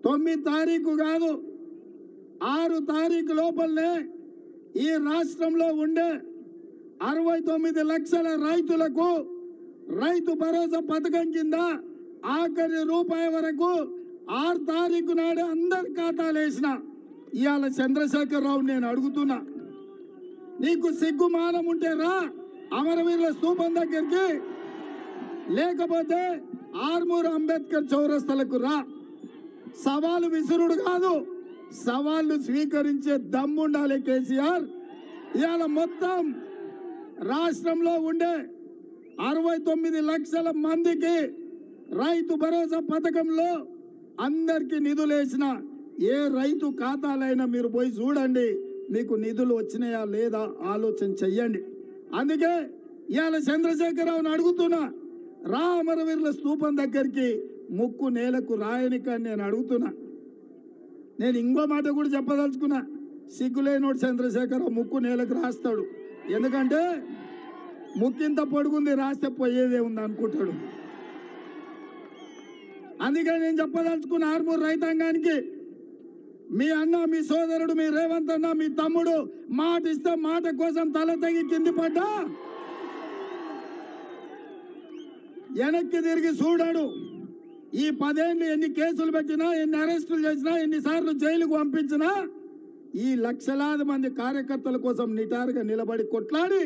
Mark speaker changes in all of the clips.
Speaker 1: 9 తారీఖు కాదు 6 తారీఖు లోపలనే ఈ రాష్ట్రంలో ఉండే 69 లక్షల రైతులకు రైతు భరోసా పథకం కింద ఆఖరి రూపాయి వరకు 6 తారీఖు నాడు అందరి ఖాతాలు వేసిన. ఇవాళ చంద్రశేఖరరావు నేను అడుగుతున్నా, నీకు సిగ్గుమానం ఉంటే రా అమరవీరుల స్తూపం దగ్గరికి, లేకపోతే ఆర్మూర్ అంబేద్కర్ చౌరస్తలకు రా. సవాలు విసురుడు కాదు, సవాళ్లు స్వీకరించే దమ్ముండాలి కేసీఆర్. ఇవాళ మొత్తం రాష్ట్రంలో ఉండే 69 లక్షల మందికి రైతు భరోసా పథకంలో అందరికీ నిధులు వేసిన ఏ రైతు ఖాతాలైనా మీరు పోయి చూడండి, మీకు నిధులు వచ్చినాయా లేదా ఆలోచన చెయ్యండి. అందుకే ఇవాళ చంద్రశేఖరరావుని అడుగుతున్నా, రా అమరవీరుల స్తూపం దగ్గరికి, ముక్కు నేలకు రాయనిక నేను అడుగుతున్నా. నేను ఇంకో మాట కూడా చెప్పదలుచుకున్నా, సిగ్గులేనోడు చంద్రశేఖరరావు ముక్కు నేలకు రాస్తాడు, ఎందుకంటే ముక్కింత పొడుగుంది రాస్తే పోయేదే ఉంది అనుకుంటాడు. అందుకే నేను చెప్పదలుచుకున్న ఆర్మూర్ రైతాంగానికి, మీ అన్న, మీ సోదరుడు, మీ రేవంత్ అన్న, మీ తమ్ముడు మాట ఇస్తే మాట కోసం తల తెగి కింది పడ్డా వెనక్కి తిరిగి చూడాడు. ఈ 10 ఏళ్ళు ఎన్ని కేసులు పెట్టినా, ఎన్ని అరెస్టులు చేసినా, ఎన్నిసార్లు జైలుకు పంపించినా ఈ లక్షలాది మంది కార్యకర్తల కోసం నిటారుగా నిలబడి కొట్లాడి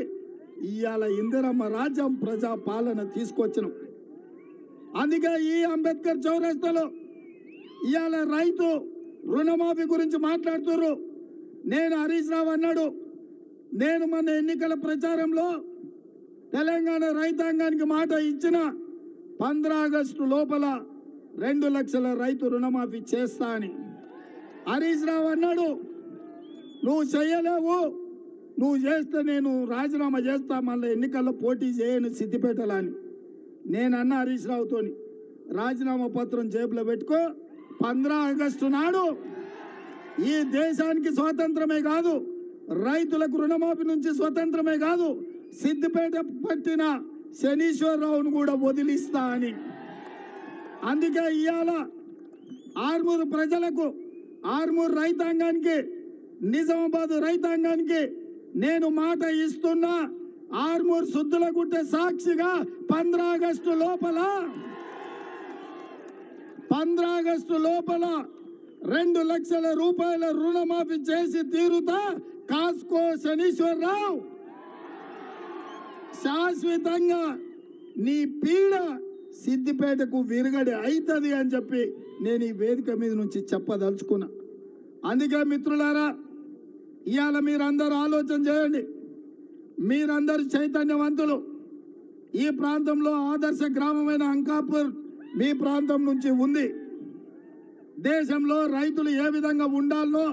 Speaker 1: ఇవాళ ఇందిరమ్మ రాజ్యం ప్రజా పాలన తీసుకొచ్చినాం. అందుకే ఈ అంబేద్కర్ చౌరస్తాలో ఇవాళ రైతు రుణమాఫీ గురించి మాట్లాడుతున్నారు. నేను హరీష్ రావు అన్నాడు, నేను మన ఎన్నికల ప్రచారంలో తెలంగాణ రైతాంగానికి మాట ఇచ్చిన 15 ఆగస్టు లోపల 2 లక్షల రైతు రుణమాఫీ చేస్తా అని. హరీష్ రావు అన్నాడు, నువ్వు చేయలేవు, నువ్వు చేస్తే నేను రాజీనామా చేస్తా, మళ్ళీ ఎన్నికల్లో పోటీ చేయను సిద్దిపేటలో అని. నేనన్న హరీష్ రావుతోని, రాజీనామా పత్రం జేబులో పెట్టుకో, 15 ఆగస్టు నాడు ఈ దేశానికి స్వాతంత్రమే కాదు, రైతులకు రుణమాఫీ నుంచి స్వతంత్రమే కాదు, సిద్దిపేట పట్టిన శనీశ్వరరావును కూడా వదిలిస్తా అని. అందుకే ఇవాళ ఆర్మూరు ప్రజలకు, ఆర్మూరు రైతాంగానికి, నిజామాబాద్ రైతాంగానికి నేను మాట ఇస్తున్నా, ఆర్మూరు సుద్దులగుట్ట సాక్షిగా 15 ఆగస్టు లోపల 2 లక్షల రూపాయల రుణమాఫీ చేసి తీరుతా. కాస్కో శనీశ్వరరావు, శాశ్వతంగా నీ పీడ సిద్దిపేటకు విరగడి అవుతుంది అని చెప్పి నేను ఈ వేదిక మీద నుంచి చెప్పదలుచుకున్నా. అందుకే మిత్రులారా, ఇవాళ మీరందరూ ఆలోచన చేయండి. మీరందరూ చైతన్యవంతులు. ఈ ప్రాంతంలో ఆదర్శ గ్రామమైన అంకాపూర్ మీ ప్రాంతం నుంచి ఉంది. దేశంలో రైతులు ఏ విధంగా ఉండాలో,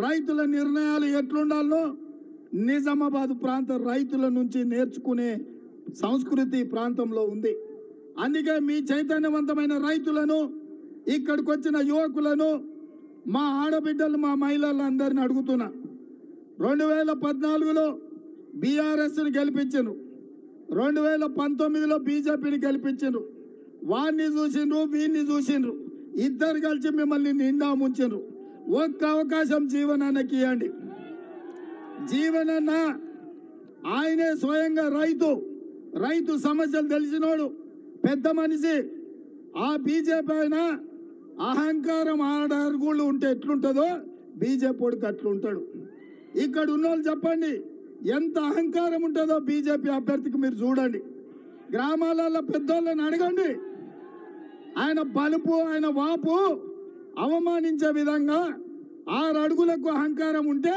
Speaker 1: రైతుల నిర్ణయాలు ఎట్లుండాలో నిజామాబాద్ ప్రాంత రైతుల నుంచి నేర్చుకునే సంస్కృతి ప్రాంతంలో ఉంది. అందుకే మీ చైతన్యవంతమైన రైతులను, ఇక్కడికి వచ్చిన యువకులను, మా ఆడబిడ్డలు, మా మహిళలందరిని అడుగుతున్నా, 2014లో బీఆర్ఎస్ని గెలిపించను, 2019లో బీజేపీని గెలిపించను. వాడిని చూసిండ్రు, వీడిని చూసిండ్రు, ఇద్దరు కలిసి మిమ్మల్ని నిండా ముంచిండ్రు. ఒక్క అవకాశం జీవనానికి ఇవ్వండి. జీవనన్న ఆయనే స్వయంగా రైతు సమస్యలు తెలిసినోడు, పెద్ద మనిషి. ఆ బీజేపీ ఆయన అహంకారం, ఆడరుగుళ్ళు ఉంటే ఎట్లుంటుందో బీజేపీ వాడికి అట్లుంటాడు. ఇక్కడ ఉన్నోళ్ళు చెప్పండి ఎంత అహంకారం ఉంటుందో బీజేపీ అభ్యర్థికి మీరు చూడండి. గ్రామాలలో పెద్దోళ్ళని అడగండి, ఆయన బలుపు, ఆయన వాపు అవమానించే విధంగా 6 అడుగులకు అహంకారం ఉంటే